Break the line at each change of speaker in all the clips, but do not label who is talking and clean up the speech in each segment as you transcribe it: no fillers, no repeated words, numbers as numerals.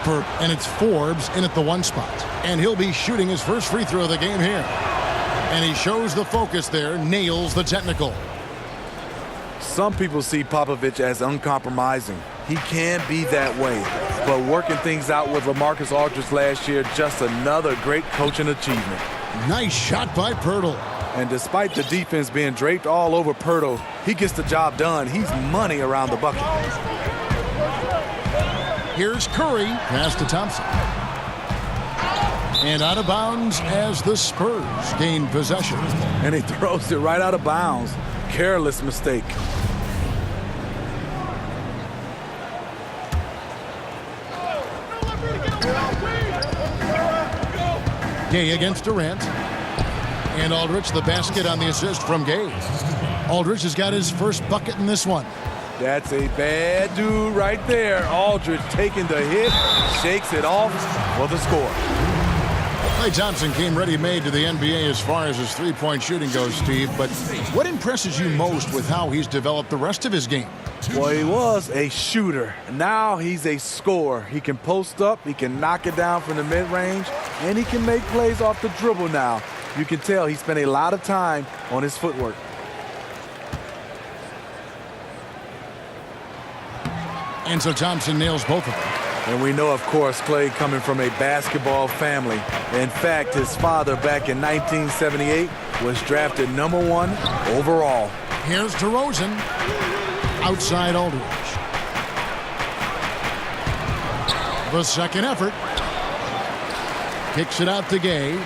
And it's Forbes in at the 1 spot. And he'll be shooting his first free throw of the game here. And he shows the focus there, nails the technical.
Some people see Popovich as uncompromising. He can be that way. But working things out with LaMarcus Aldridge last year, just another great coaching achievement.
Nice shot by Pirtle.
And despite the defense being draped all over Pirtle, he gets the job done. He's money around the bucket.
Here's Curry, pass to Thompson. And out of bounds as the Spurs gain possession.
And he throws it right out of bounds. Careless mistake.
Gay against Durant. And Aldridge the basket on the assist from Gay. Aldridge has got his first bucket in this one.
That's a bad dude right there. Aldridge taking the hit, shakes it off for the score.
Klay Thompson came ready-made to the NBA as far as his three-point shooting goes, Steve. But what impresses you most with how he's developed the rest of his game?
Well, he was a shooter. Now he's a scorer. He can post up, he can knock it down from the mid-range, and he can make plays off the dribble now. You can tell he spent a lot of time on his footwork.
And so Thompson nails both of them.
And we know, of course, Klay coming from a basketball family. In fact, his father back in 1978 was drafted #1 overall.
Here's DeRozan. Outside Aldridge. The second effort. Kicks it out to Gay.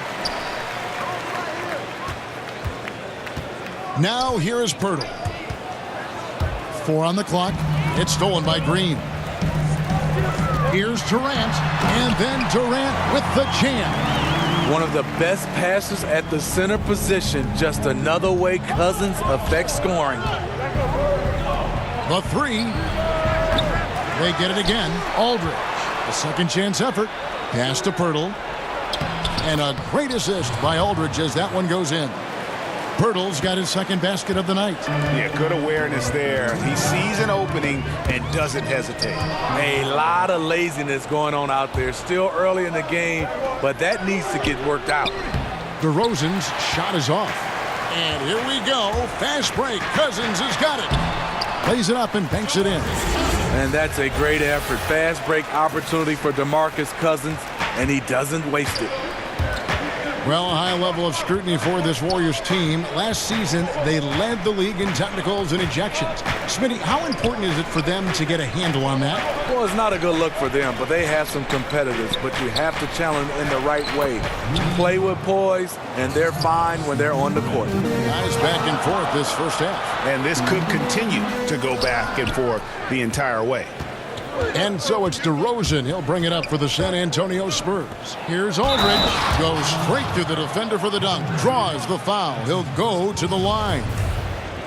Now here is Pirtle. 4 on the clock. It's stolen by Green. Here's Durant, and then Durant with the jam.
One of the best passers at the center position. Just another way Cousins affects scoring.
The 3. They get it again. Aldridge. A second chance effort. Pass to Pirtle. And a great assist by Aldridge as that one goes in. Pirtle's got his second basket of the night.
Yeah, good awareness there. He sees an opening and doesn't hesitate.
A lot of laziness going on out there. Still early in the game, but that needs to get worked out.
DeRozan's shot is off. And here we go. Fast break. Cousins has got it. Plays it up and banks it in.
And that's a great effort. Fast break opportunity for DeMarcus Cousins, and he doesn't waste it.
Well, a high level of scrutiny for this Warriors team. Last season, they led the league in technicals and ejections. Smitty, how important is it for them to get a handle on that?
Well, it's not a good look for them, but they have some competitors, but you have to challenge them in the right way. Play with poise, and they're fine when they're on the court.
Guys back and forth this first half.
And this could continue to go back and forth the entire way.
And so it's DeRozan. He'll bring it up for the San Antonio Spurs. Here's Aldridge. Goes straight through the defender for the dunk. Draws the foul. He'll go to the line.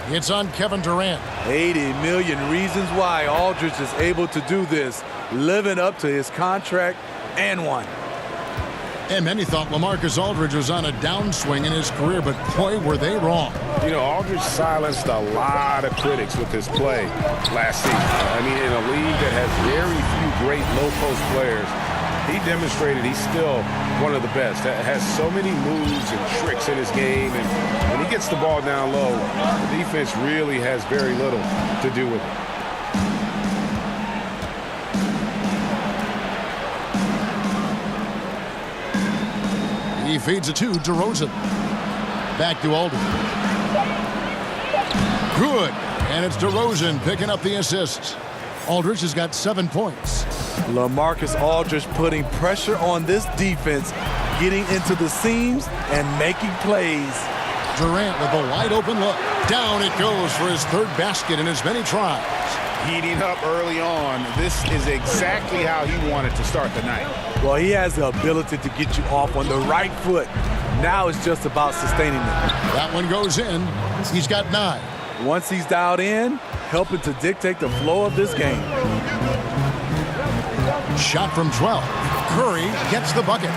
It's on Kevin Durant.
80 million reasons why Aldridge is able to do this, living up to his contract and one.
And many thought LaMarcus Aldridge was on a downswing in his career, but boy, were they wrong.
You know, Aldridge silenced a lot of critics with his play last season. I mean, in a league that has very few great low-post players, he demonstrated he's still one of the best. Has so many moves and tricks in his game, and when he gets the ball down low, the defense really has very little to do with it.
He feeds it to DeRozan. Back to Aldridge. Good. And it's DeRozan picking up the assists. Aldridge has got 7 points.
LaMarcus Aldridge putting pressure on this defense, getting into the seams and making plays.
Durant with a wide open look. Down it goes for his third basket in as many tries.
Heating up early on. This is exactly how he wanted to start the night.
Well, he has the ability to get you off on the right foot. Now it's just about sustaining it.
That one goes in. He's got 9.
Once he's dialed in, helping to dictate the flow of this game.
Shot from 12. Curry gets the bucket.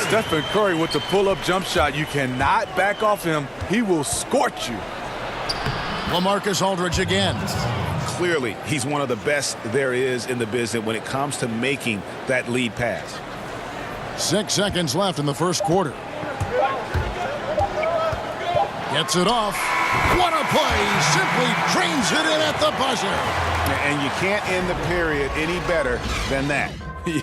Stephen Curry with the pull-up jump shot. You cannot back off him. He will scorch you.
LaMarcus Aldridge again.
clearly he's one of the best there is in the business when it comes to making that lead pass.
6 seconds left in the first quarter. Gets it off. What a play. Simply drains it in at the buzzer.
And you can't end the period any better than that.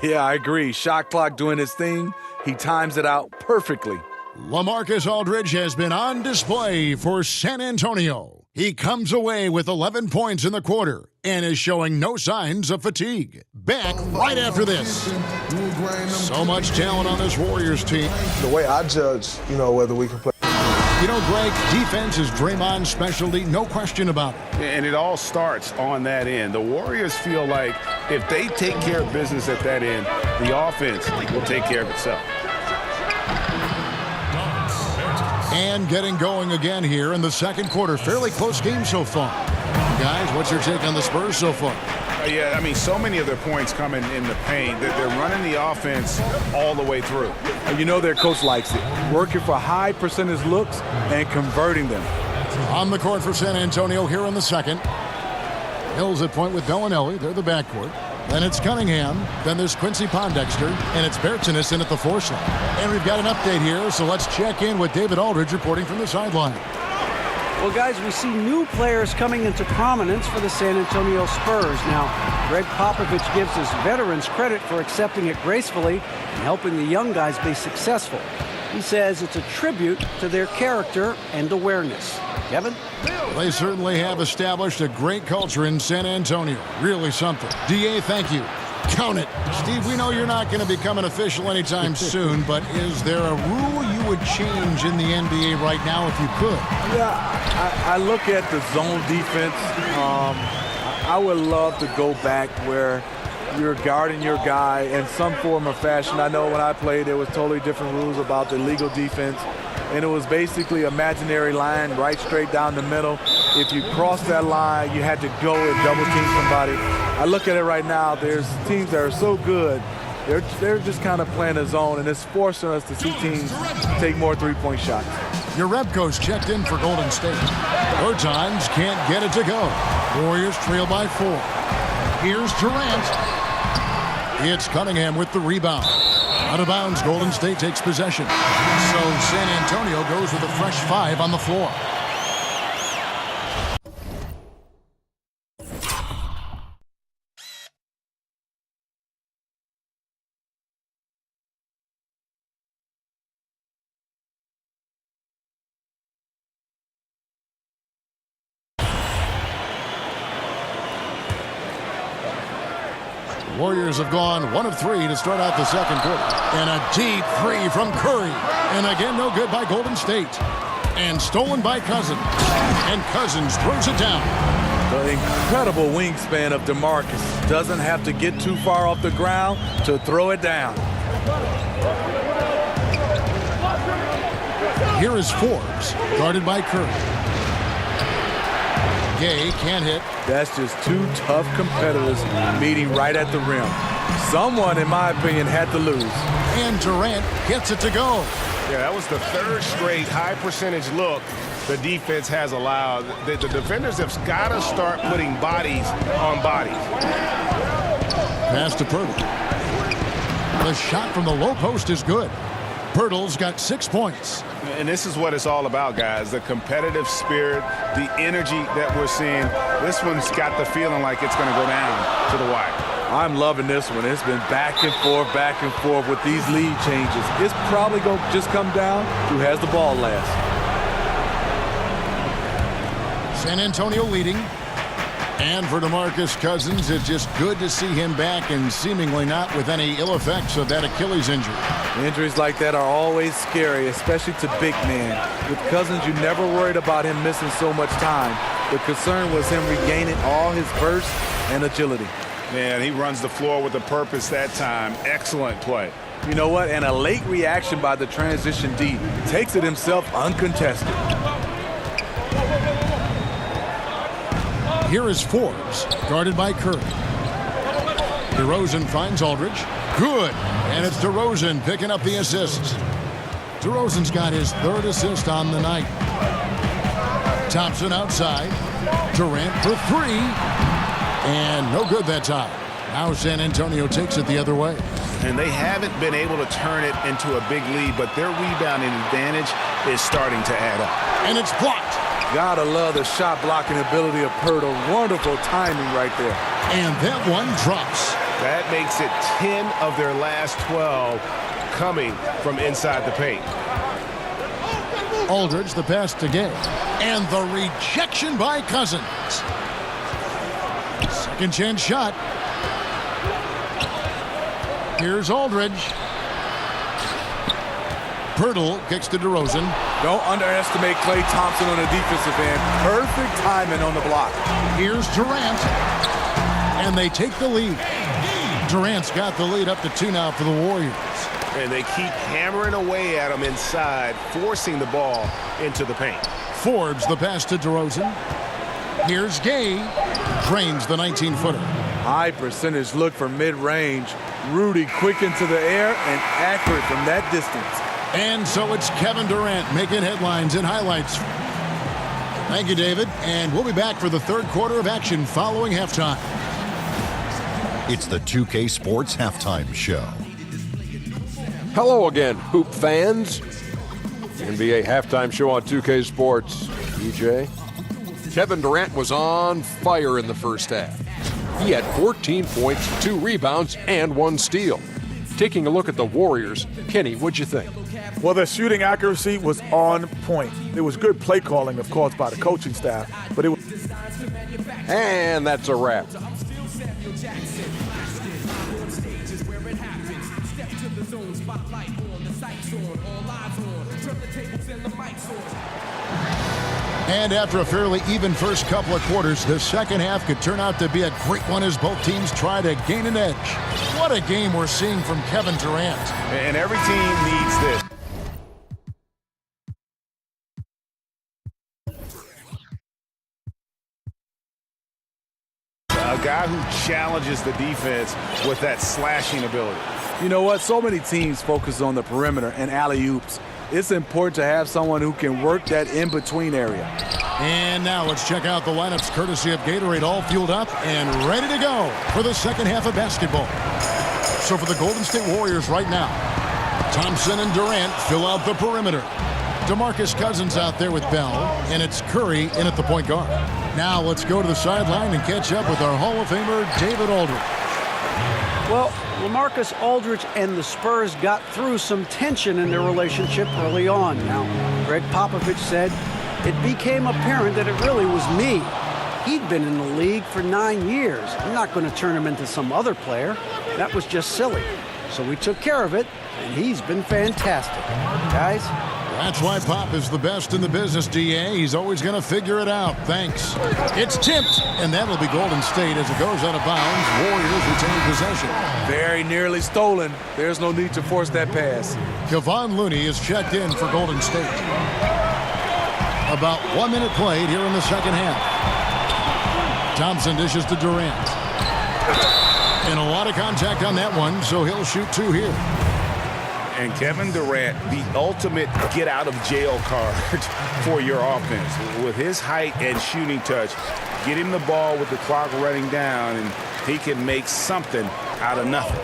Yeah, I agree. Shot clock doing his thing. He times it out perfectly.
LaMarcus Aldridge has been on display for San Antonio. He comes away with 11 points in the quarter and is showing no signs of fatigue. Back right after this. So much talent on this Warriors team.
The way I judge, whether we can play.
You know, Greg, defense is Draymond's specialty, no question about it.
And it all starts on that end. The Warriors feel like if they take care of business at that end, the offense will take care of itself.
And getting going again here in the second quarter. Fairly close game so far. Guys, what's your take on the Spurs so far?
Yeah, I mean, so many of their points coming in the paint. They're running the offense all the way through.
You know their coach likes it. Working for high percentage looks and converting them.
On the court for San Antonio here in the second. Hills at point with Bellinelli. They're the backcourt. Then it's Cunningham. Then there's Quincy Pondexter. And it's Bertsinus in at the 4 slot. And we've got an update here, so let's check in with David Aldridge reporting from the sideline.
Well, guys, we see new players coming into prominence for the San Antonio Spurs. Now, Greg Popovich gives his veterans credit for accepting it gracefully and helping the young guys be successful. He says it's a tribute to their character and awareness. Kevin?
They certainly have established a great culture in San Antonio. Really something. DA, thank you. Count it. Steve, we know you're not going to become an official anytime soon, but is there a rule you would change in the NBA right now if you could?
Yeah, I look at the zone defense. I would love to go back where you're guarding your guy in some form or fashion. I know when I played, there was totally different rules about the legal defense, and it was basically imaginary line right straight down the middle. If you crossed that line, you had to go and double team somebody. I look at it right now, there's teams that are so good, they're just kind of playing a zone, and it's forcing us to see teams take more three-point shots.
Your rep coach checked in for Golden State. Third times can't get it to go. Warriors trail by 4. Here's Durant. It's Cunningham with the rebound. Out of bounds, Golden State takes possession. So San Antonio goes with a fresh 5 on the floor. Warriors have gone 1 of 3 to start out the second quarter. And a deep 3 from Curry. And again, no good by Golden State. And stolen by Cousins. And Cousins throws it down.
The incredible wingspan of DeMarcus. Doesn't have to get too far off the ground to throw it down.
Here is Forbes, guarded by Curry. Gay can't hit.
That's just two tough competitors meeting right at the rim. Someone, in my opinion, had to lose.
And Durant gets it to go.
Yeah, that was the third straight high percentage look the defense has allowed. The defenders have got to start putting bodies on bodies.
Pass to Pirtle. The shot from the low post is good. Pirtle's got 6 points.
And this is what it's all about, guys. The competitive spirit, the energy that we're seeing. This one's got the feeling like it's going to go down to the wire.
I'm loving this one. It's been back and forth with these lead changes. It's probably going to just come down to who has the ball last.
San Antonio leading. And for DeMarcus Cousins, it's just good to see him back and seemingly not with any ill effects of that Achilles injury.
Injuries like that are always scary, especially to big men. With Cousins, you never worried about him missing so much time. The concern was him regaining all his burst and agility.
Man, he runs the floor with a purpose that time. Excellent play.
You know what? And a late reaction by the transition D. Takes it himself uncontested.
Here is Forbes, guarded by Curry. DeRozan finds Aldridge. Good. And it's DeRozan picking up the assist. DeRozan's got his 3rd assist on the night. Thompson outside. Durant for 3. And no good that time. Now San Antonio takes it the other way.
And they haven't been able to turn it into a big lead, but their rebounding advantage is starting to add up.
And it's blocked.
Gotta love the shot blocking ability of Pirtle. Wonderful timing right there.
And that one drops.
That makes it 10 of their last 12 coming from inside the paint.
Aldridge, the pass to Gay. And the rejection by Cousins. Second chance shot. Here's Aldridge. Pirtle kicks to DeRozan.
Don't underestimate Klay Thompson on the defensive end. Perfect timing on the block.
Here's Durant. And they take the lead. Durant's got the lead up to 2 now for the Warriors.
And they keep hammering away at him inside, forcing the ball into the paint.
Forbes the pass to DeRozan. Here's Gay. Drains the 19-footer.
High percentage look for mid-range. Rudy quick into the air and accurate from that distance.
And so it's Kevin Durant making headlines and highlights. Thank you, David. And we'll be back for the third quarter of action following halftime.
It's the 2K Sports Halftime Show.
Hello again, Hoop fans. NBA Halftime Show on 2K Sports. DJ. Kevin Durant was on fire in the first half. He had 14 points, 2 rebounds, and 1 steal. Taking a look at the Warriors, Kenny, what'd you think?
Well, their shooting accuracy was on point. It was good play calling, of course, by the coaching staff, but it was...
And that's a wrap.
And after a fairly even first couple of quarters, the second half could turn out to be a great one as both teams try to gain an edge. What a game we're seeing from Kevin Durant.
And every team needs this. A guy who challenges the defense with that slashing ability.
You know what? So many teams focus on the perimeter and alley-oops. It's important to have someone who can work that in-between area.
And now let's check out the lineups courtesy of Gatorade, all fueled up and ready to go for the second half of basketball. So for the Golden State Warriors right now, Thompson and Durant fill out the perimeter. DeMarcus Cousins out there with Bell, and it's Curry in at the point guard. Now let's go to the sideline and catch up with our Hall of Famer, David Aldridge.
Well, LaMarcus Aldridge and the Spurs got through some tension in their relationship early on. Now, Greg Popovich said, it became apparent that it really was me. He'd been in the league for 9 years. I'm not going to turn him into some other player. That was just silly. So we took care of it, and he's been fantastic. Guys?
That's why Pop is the best in the business, DA. He's always going to figure it out. Thanks. It's tipped, and that'll be Golden State as it goes out of bounds. Warriors retain possession.
Very nearly stolen. There's no need to force that pass.
Kevon Looney is checked in for Golden State. About 1 minute played here in the second half. Thompson dishes to Durant. And a lot of contact on that one, so he'll shoot 2 here.
And Kevin Durant, the ultimate get-out-of-jail card for your offense. With his height and shooting touch, get him the ball with the clock running down, and he can make something out of nothing.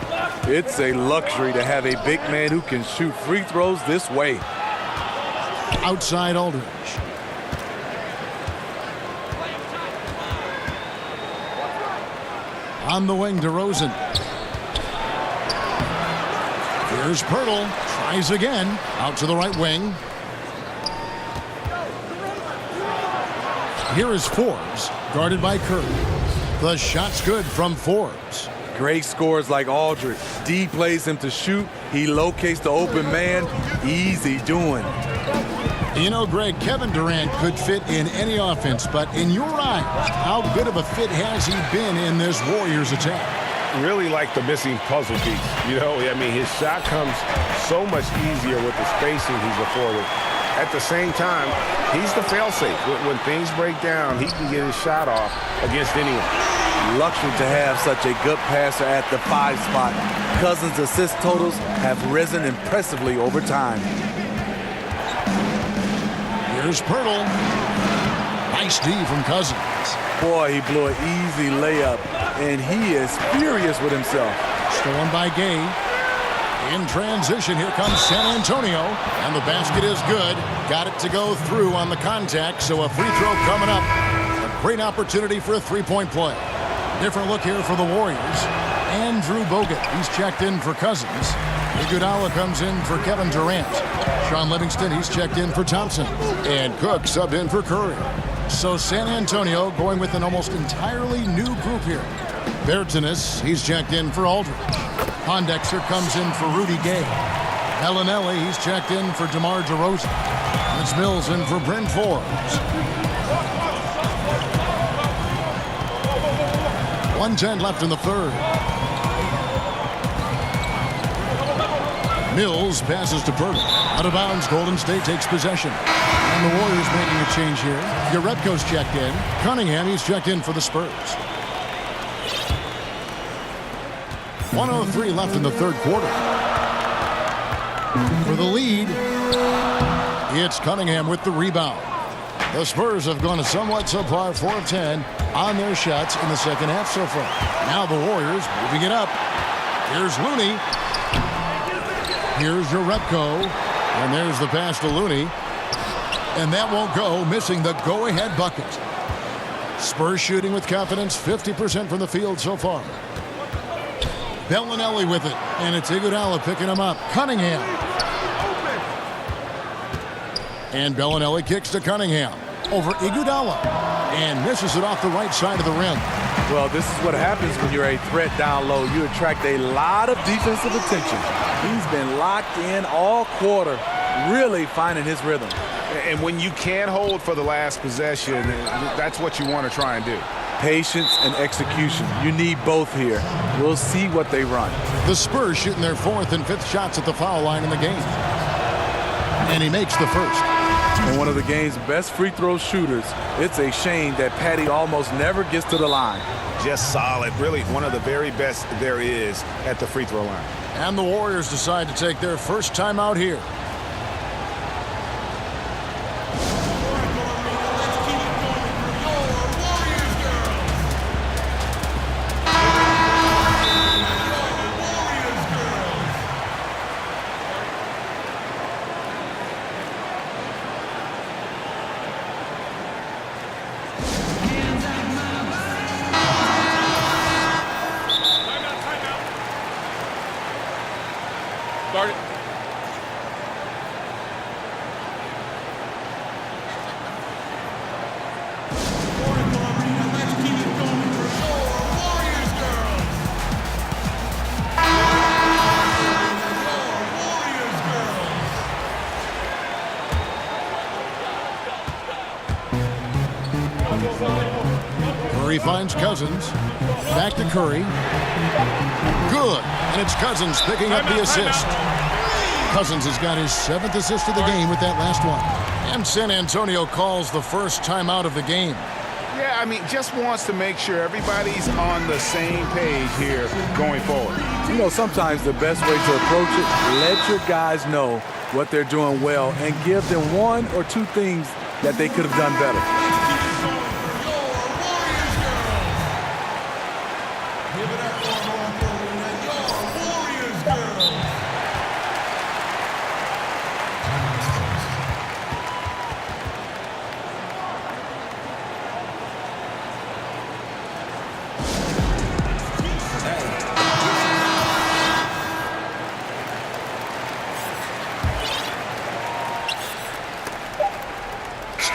It's a luxury to have a big man who can shoot free throws this way.
Outside Aldridge. On the wing, DeRozan. Here's Pirtle. Tries again. Out to the right wing. Here is Forbes. Guarded by Curry. The shot's good from Forbes.
Great scores like Aldridge. D plays him to shoot. He locates the open man. Easy doing.
You know, Greg, Kevin Durant could fit in any offense, but in your eyes, how good of a fit has he been in this Warriors attack?
Really like the missing puzzle piece. You know, I mean, his shot comes so much easier with the spacing he's afforded. At the same time, he's the fail-safe. When things break down, he can get his shot off against anyone.
Luxury to have such a good passer at the 5 spot. Cousins' assist totals have risen impressively over time.
Here's Pirtle. Nice D from Cousins.
Boy, he blew an easy layup, and he is furious with himself.
Stolen by Gay. In transition, here comes San Antonio, and the basket is good. Got it to go through on the contact, so a free throw coming up. A great opportunity for a three-point play. Different look here for the Warriors. Andrew Bogut, he's checked in for Cousins. Iguodala comes in for Kevin Durant. Sean Livingston, he's checked in for Thompson. And Cook subbed in for Curry. So San Antonio going with an almost entirely new group here. Bertanis, he's checked in for Aldridge. Pondexter comes in for Rudy Gay. Bellinelli, he's checked in for DeMar DeRozan. It's Mills in for Bryn Forbes. 1:10 left in the third. Mills passes to Pirtle. Out of bounds, Golden State takes possession. And the Warriors making a change here. Jerebko's checked in. Cunningham, he's checked in for the Spurs. 1:03 left in the third quarter. For the lead, it's Cunningham with the rebound. The Spurs have gone a somewhat subpar 4 of 10 on their shots in the second half so far. Now the Warriors moving it up. Here's Looney. Here's Jerebko. And there's the pass to Looney. And that won't go, missing the go-ahead bucket. Spurs shooting with confidence, 50% from the field so far. Bellinelli with it, and it's Iguodala picking him up. Cunningham. And Bellinelli kicks to Cunningham. Over Iguodala. And misses it off the right side of the rim.
Well, this is what happens when you're a threat down low. You attract a lot of defensive attention. He's been locked in all quarter, really finding his rhythm.
And when you can't hold for the last possession, that's what you want to try and do.
Patience and execution. You need both here. We'll see what they run.
The Spurs shooting their 4th and 5th shots at the foul line in the game. And he makes the first.
And one of the game's best free throw shooters. It's a shame that Patty almost never gets to the line.
Just solid. Really one of the very best there is at the free throw line.
And the Warriors decide to take their first time out here.
Start it.
Curry finds Cousins. Back to Curry. Good. And it's Cousins picking up the assist. Cousins has got his 7th assist of the game with that last one. And San Antonio calls the first timeout of the game.
Yeah, I mean, just wants to make sure everybody's on the same page here going forward.
You know, sometimes the best way to approach it, let your guys know what they're doing well and give them 1 or 2 things that they could have done better.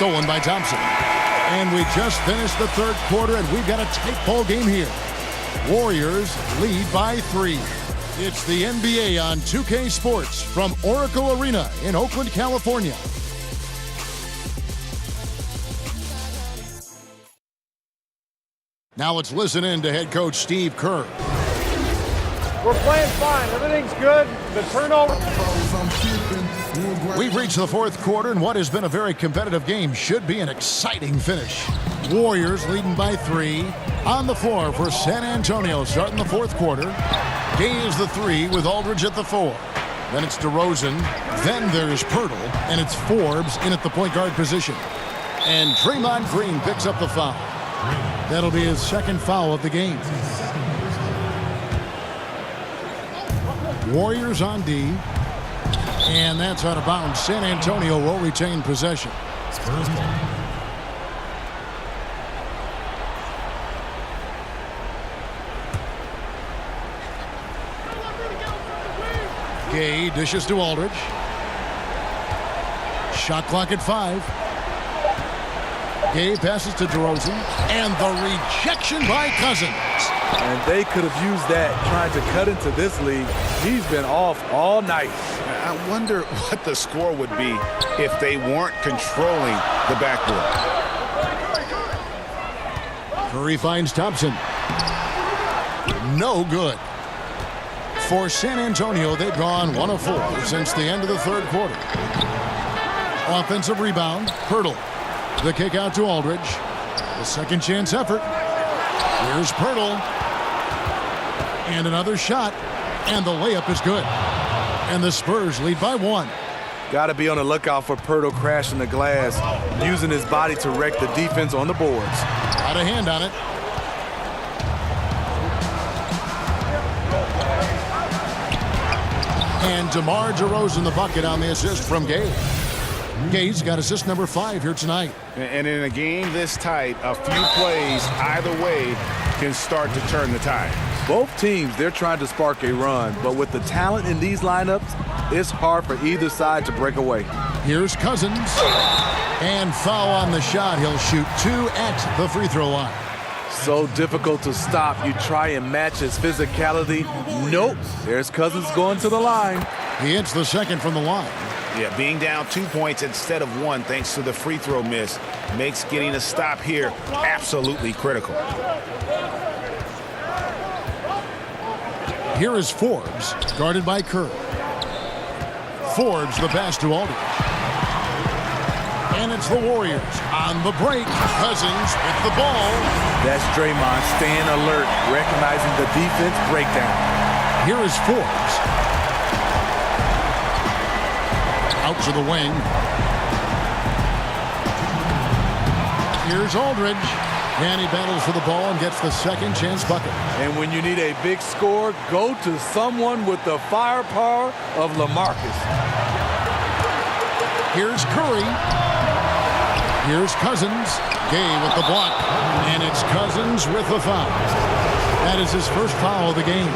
Stolen by Thompson. And we just finished the third quarter, and we've got a tight ball game here. Warriors lead by 3. It's the NBA on 2K Sports from Oracle Arena in Oakland, California. Now let's listen in to head coach Steve Kerr.
We're playing fine. Everything's good. The turnover.
We've reached the fourth quarter, and what has been a very competitive game should be an exciting finish. Warriors leading by 3. On the floor for San Antonio starting the fourth quarter. Gay is the 3 with Aldridge at the 4. Then it's DeRozan. Then there's Pirtle, and it's Forbes in at the point guard position. And Draymond Green picks up the foul. That'll be his second foul of the game. Warriors on D. And that's out of bounds. San Antonio will retain possession.
Spurs ball.
Gay dishes to Aldridge. Shot clock at 5. Gay passes to DeRozan. And the rejection by Cousins.
And they could have used that trying to cut into this league. He's been off all night.
I wonder what the score would be if they weren't controlling the backboard.
Curry finds Thompson. No good. For San Antonio, they've gone 1 of 4 since the end of the third quarter. Offensive rebound, Pirtle. The kick out to Aldridge. The second chance effort. Here's Pirtle. And another shot. And the layup is good. And the Spurs lead by 1.
Got to be on the lookout for Pirtle crashing the glass, using his body to wreck the defense on the boards.
Got a hand on it. And DeMar DeRozan the bucket on the assist from Gay. Gay's got assist number 5 here tonight.
And in a game this tight, a few plays either way can start to turn the tide.
Both teams, they're trying to spark a run, but with the talent in these lineups, it's hard for either side to break away.
Here's Cousins. And foul on the shot. He'll shoot 2 at the free throw line.
So difficult to stop. You try and match his physicality. Nope. There's Cousins going to the line.
He hits the second from the line.
Yeah, being down 2 points instead of 1 thanks to the free throw miss makes getting a stop here absolutely critical.
Here is Forbes, guarded by Kerr. Forbes the pass to Aldridge. And it's the Warriors on the break. Cousins with the ball.
That's Draymond staying alert, recognizing the defense breakdown.
Here is Forbes. Out to the wing. Here's Aldridge. And he battles for the ball and gets the second chance bucket.
And when you need a big score, go to someone with the firepower of LaMarcus.
Here's Curry. Here's Cousins. Gay with the block. And it's Cousins with the foul. That is his first foul of the game.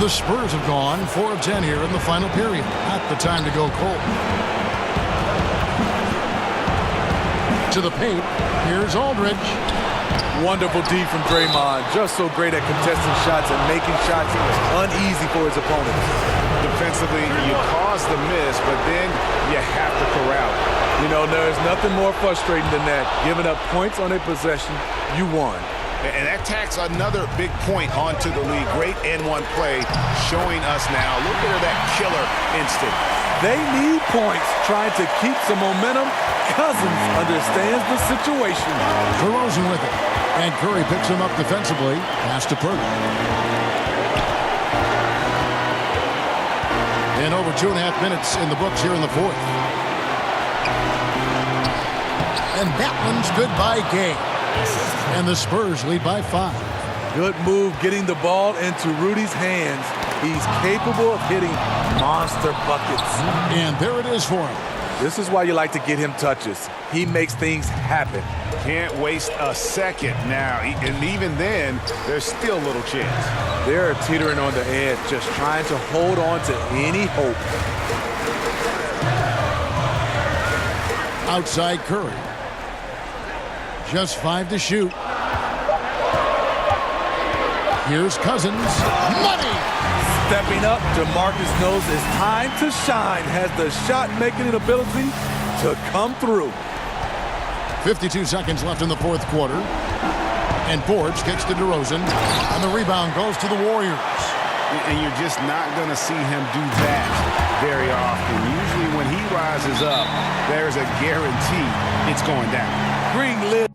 The Spurs have gone 4 of 10 here in the final period. Not the time to go cold. To the paint. Here's Aldridge.
Wonderful D from Draymond. Just so great at contesting shots and making shots uneasy for his opponents.
Defensively, you cause the miss, but then you have to corral.
You know, there's nothing more frustrating than that. Giving up points on a possession, you won.
And that tacks another big point onto the league. Great N1 play showing us now. Look at that killer instinct.
They need points, trying to keep some momentum. Cousins understands the situation.
DeRozan with it. And Curry picks him up defensively. Pass to Pirtle. And over 2.5 minutes in the books here in the fourth. And that one's good by Gay. And the Spurs lead by 5.
Good move getting the ball into Rudy's hands. He's capable of hitting monster buckets.
And there it is for him.
This is why you like to get him touches. He makes things happen.
Can't waste a second now. And even then, there's still little chance.
They're teetering on the edge, just trying to hold on to any hope.
Outside Curry. Just 5 to shoot. Here's Cousins. Money!
Stepping up, DeMarcus knows it's time to shine. Has the shot-making ability to come through.
52 seconds left in the fourth quarter. And Forbes gets to DeRozan. And the rebound goes to the Warriors.
And you're just not going to see him do that very often. Usually when he rises up, there's a guarantee it's going down.
Green lid.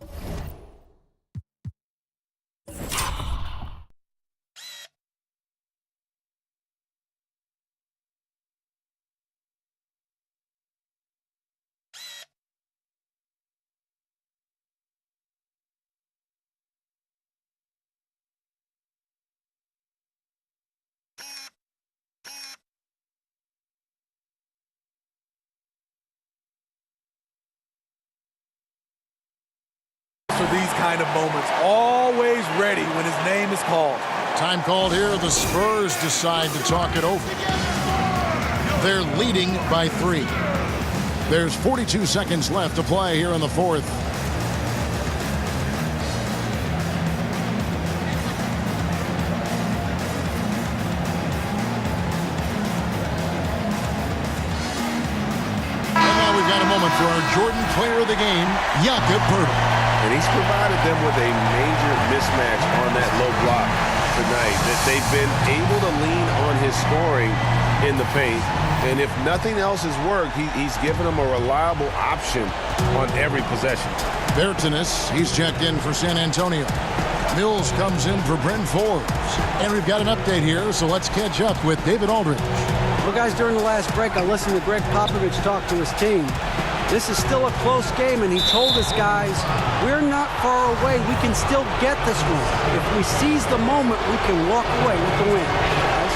for these kind of moments. Always ready when his name is called.
Time called here. The Spurs decide to talk it over. They're leading by 3. There's 42 seconds left to play here in the fourth. For our Jordan player of the game, Jakob Poeltl.
And he's provided them with a major mismatch on that low block tonight. That they've been able to lean on his scoring in the paint. And if nothing else has worked, he's given them a reliable option on every possession.
Bertanis, he's checked in for San Antonio. Mills comes in for Bryn Forbes. And we've got an update here, so let's catch up with David Aldridge.
Well, guys, during the last break, I listened to Greg Popovich talk to his team. This is still a close game, and he told us, guys, we're not far away. We can still get this one. If we seize the moment, we can walk away with the win. Guys.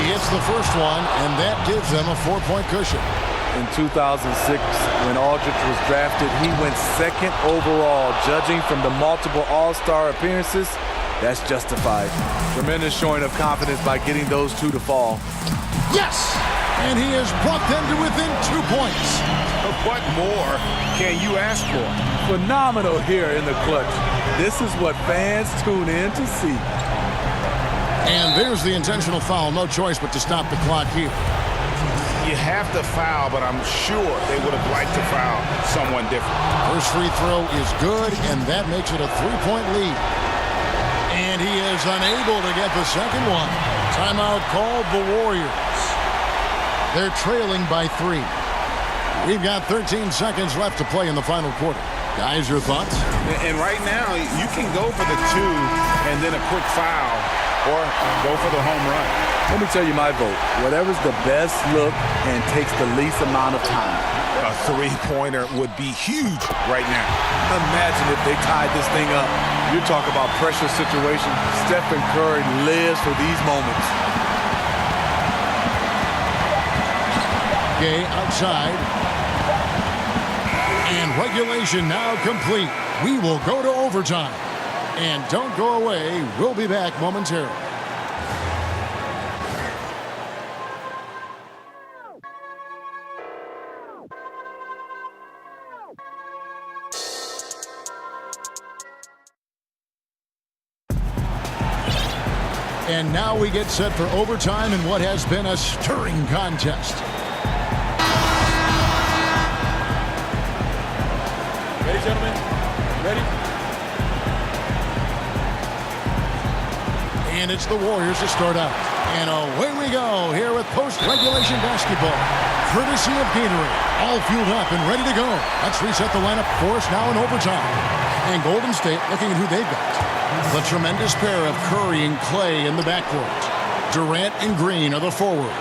He hits the first one, and that gives them a 4-point cushion.
In 2006, when Aldridge was drafted, he went 2nd overall. Judging from the multiple All-Star appearances, that's justified. Tremendous showing of confidence by getting those 2 to fall.
Yes! And he has brought them to within 2 points.
What more can you ask for?
Phenomenal here in the clutch. This is what fans tune in to see.
And there's the intentional foul. No choice but to stop the clock here.
You have to foul, but I'm sure they would have liked to foul someone different.
First free throw is good, and that makes it a 3-point lead. And he is unable to get the second one. Timeout called the Warriors. They're trailing by 3. We've got 13 seconds left to play in the final quarter. Guys, your thoughts?
And right now, you can go for the 2 and then a quick foul or go for the home run.
Let me tell you my vote. Whatever's the best look and takes the least amount of time.
A 3-pointer would be huge right now.
Imagine if they tied this thing up. You talk about pressure situation. Stephen Curry lives for these moments.
Gay outside. And regulation now complete. We will go to overtime. And don't go away. We'll be back momentarily. And now we get set for overtime in what has been a stirring contest.
Ready, gentlemen? Ready?
And it's the Warriors to start out. And away we go here with post-regulation basketball. Courtesy of Gatorade. All fueled up and ready to go. Let's reset the lineup for us now in overtime. And Golden State looking at who they've got. The tremendous pair of Curry and Clay in the backcourt. Durant and Green are the forwards.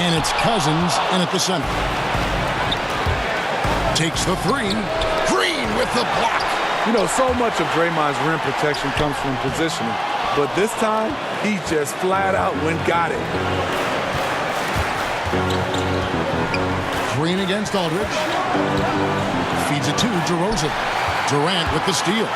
And it's Cousins in at the center. Takes the 3. Green with the block.
You know, so much of Draymond's rim protection comes from positioning. But this time, he just flat out went got it.
Green against Aldridge. Feeds it to DeRozan. Durant with the steal.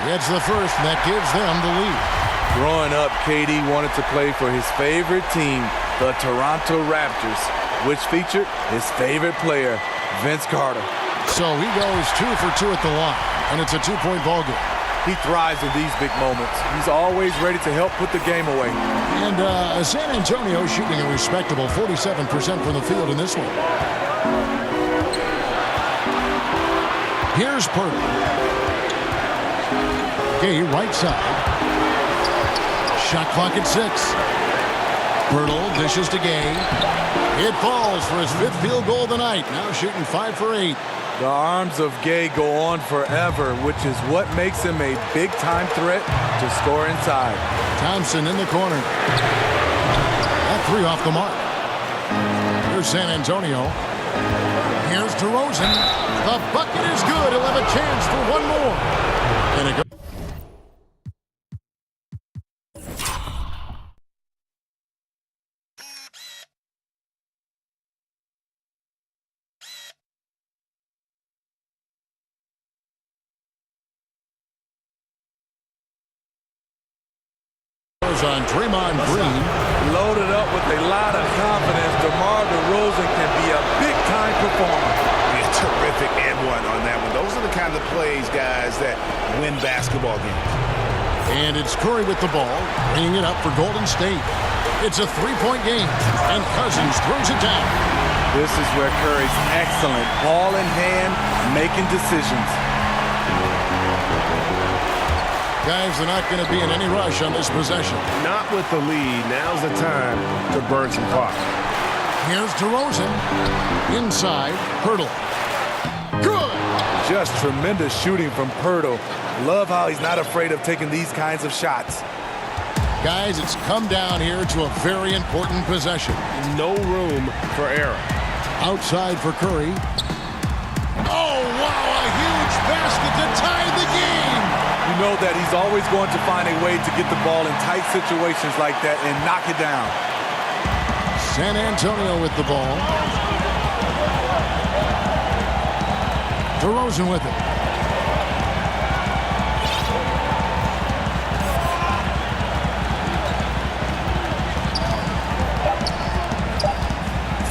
Gets the first, and that gives them the lead.
Growing up, KD wanted to play for his favorite team, the Toronto Raptors, which featured his favorite player, Vince Carter.
So he goes 2 for 2 at the line, and it's a 2-point ball game.
He thrives in these big moments. He's always ready to help put the game away.
And San Antonio shooting a respectable 47% from the field in this one. Here's Poeltl. Gay right side. Shot clock at 6. Poeltl dishes to Gay. It falls for his 5th field goal of the night. Now shooting 5 for 8.
The arms of Gay go on forever, which is what makes him a big-time threat to score inside.
Thompson in the corner. That 3 off the mark. Here's San Antonio. Here's DeRozan. The bucket is good. He'll have a chance for one more. And it goes. on Draymond Green.
Loaded up with a lot of confidence. DeMar DeRozan can be a big-time performer.
Yeah, terrific and one on that one. Those are the kind of plays, guys, that win basketball games.
And it's Curry with the ball, bringing it up for Golden State. It's a three-point game, and Cousins throws it down.
This is where Curry's excellent. Ball in hand, making decisions.
Guys, they're not going to be in any rush on this possession.
Not with the lead. Now's the time to burn some clock.
Here's DeRozan. Inside, Hurdle. Good!
Just tremendous shooting from Pirtle. Love how he's not afraid of taking these kinds of shots.
Guys, it's come down here to a very important possession.
No room for error.
Outside for Curry. Oh, wow, a huge basket to tie the game!
You know that he's always going to find a way to get the ball in tight situations like that and knock it down.
San Antonio with the ball. DeRozan with it.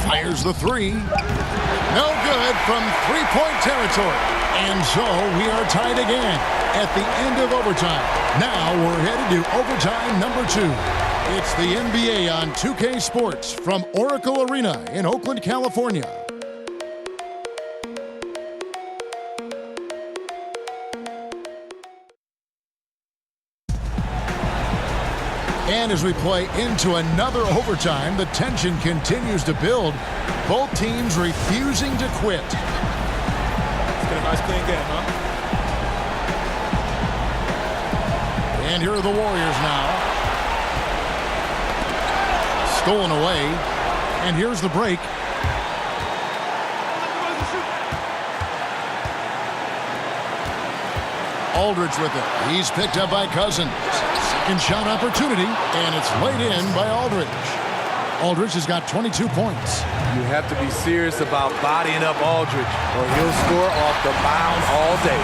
Fires the three. No good from three-point territory. And so we are tied again at the end of overtime. Now we're headed to overtime number 2. It's the NBA on 2K Sports from Oracle Arena in Oakland, California. And as we play into another overtime, the tension continues to build. Both teams refusing to quit.
It's been a nice clean game, huh?
And here are the Warriors now. Stolen away. And here's the break. Aldridge with it. He's picked up by Cousins. Second shot opportunity, and it's laid in by Aldridge. Aldridge has got 22 points.
You have to be serious about bodying up Aldridge, or he'll score off the bound all day.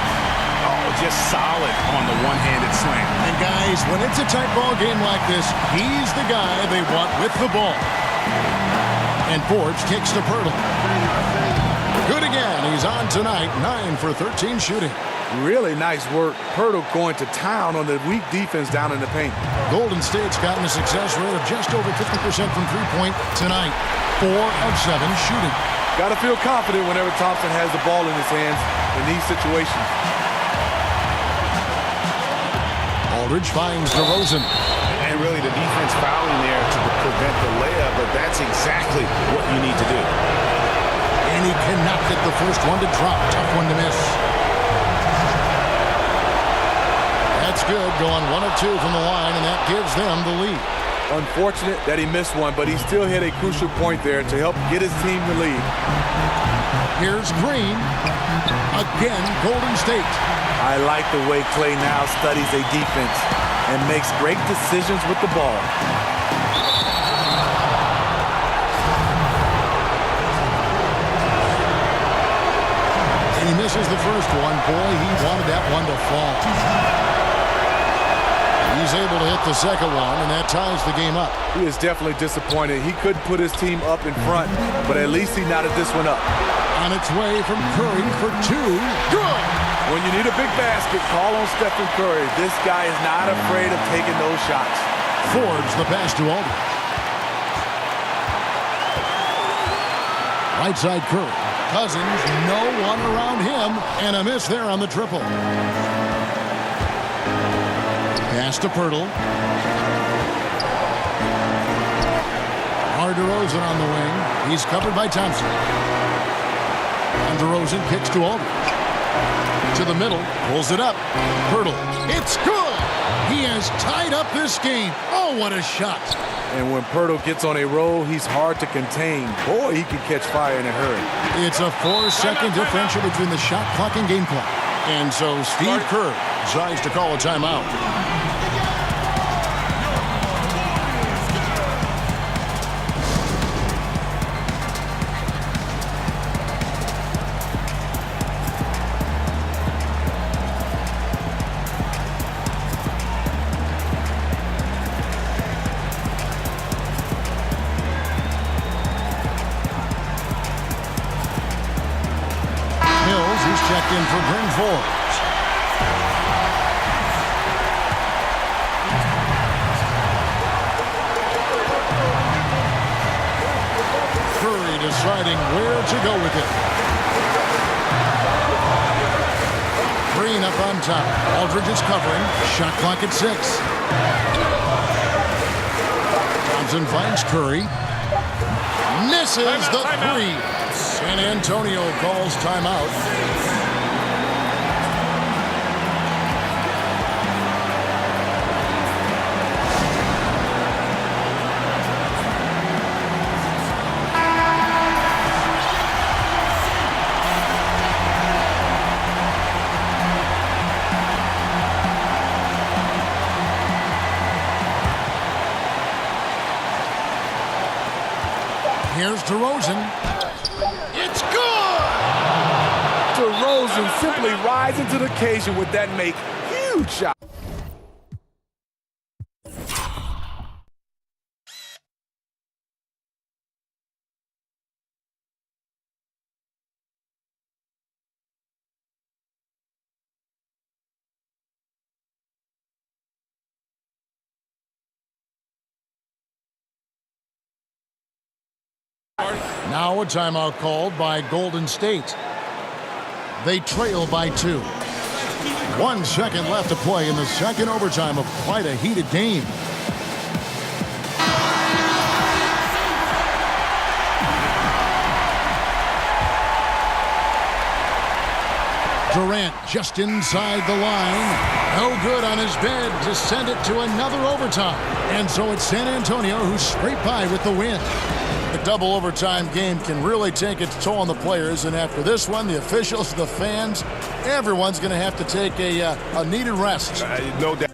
Oh, just solid on the one-handed slam.
And guys, when it's a tight ball game like this, he's the guy they want with the ball. And Forbes kicks to Pirtle. Good again. He's on tonight, 9 for 13 shooting.
Really nice work. Pirtle going to town on the weak defense down in the paint.
Golden State's gotten a success rate of just over 50% from three-point tonight. 4 of 7 shooting.
Got to feel confident whenever Thompson has the ball in his hands in these situations.
Aldridge finds DeRozan.
And really the defense fouling there to prevent the layup, but that's exactly what you need to do.
And he cannot get the first one to drop. Tough one to miss. That's good, going 1 of 2 from the line, and that gives them the lead.
Unfortunate that he missed one, but he still hit a crucial point there to help get his team the lead.
Here's Green. Again, Golden State.
I like the way Klay now studies a defense and makes great decisions with the ball.
And he misses the first one. Boy, he wanted that one to fall. He's able to hit the second one, and that ties the game up.
He is definitely disappointed. He couldn't put his team up in front, but at least he knotted this one up.
On its way from Curry for 2. Good!
When you need a big basket, call on Stephen Curry. This guy is not afraid of taking those shots.
Forbes the pass to Aldridge. Right side Curry. Cousins, no one around him, and a miss there on the triple. Pass to Pirtle. DeRozan on the wing. He's covered by Thompson. And DeRozan kicks to Aldridge. To the middle, pulls it up. Pirtle. It's good! He has tied up this game. Oh, what a shot.
And when Pirtle gets on a roll, he's hard to contain. Boy, he can catch fire in a hurry.
It's a 4-second differential between the shot clock and game clock. And so Steve Kerr decides to call a timeout. checked in for Bryn Forbes. Curry deciding where to go with it. Green up on top. Aldridge is covering. Shot clock at 6. Thompson finds Curry. Misses the three. San Antonio calls timeout. Here's DeRozan. It's good!
DeRozan simply rising to the occasion with that make. Huge shot.
Now a timeout called by Golden State. They trail by 2. 1 second left to play in the second overtime of quite a heated game. Durant just inside the line. No good on his bed to send it to another overtime. And so it's San Antonio who scrape by with the win. The double overtime game can really take its toll on the players, and after this one, the officials, the fans, everyone's going to have to take a needed rest.
No doubt.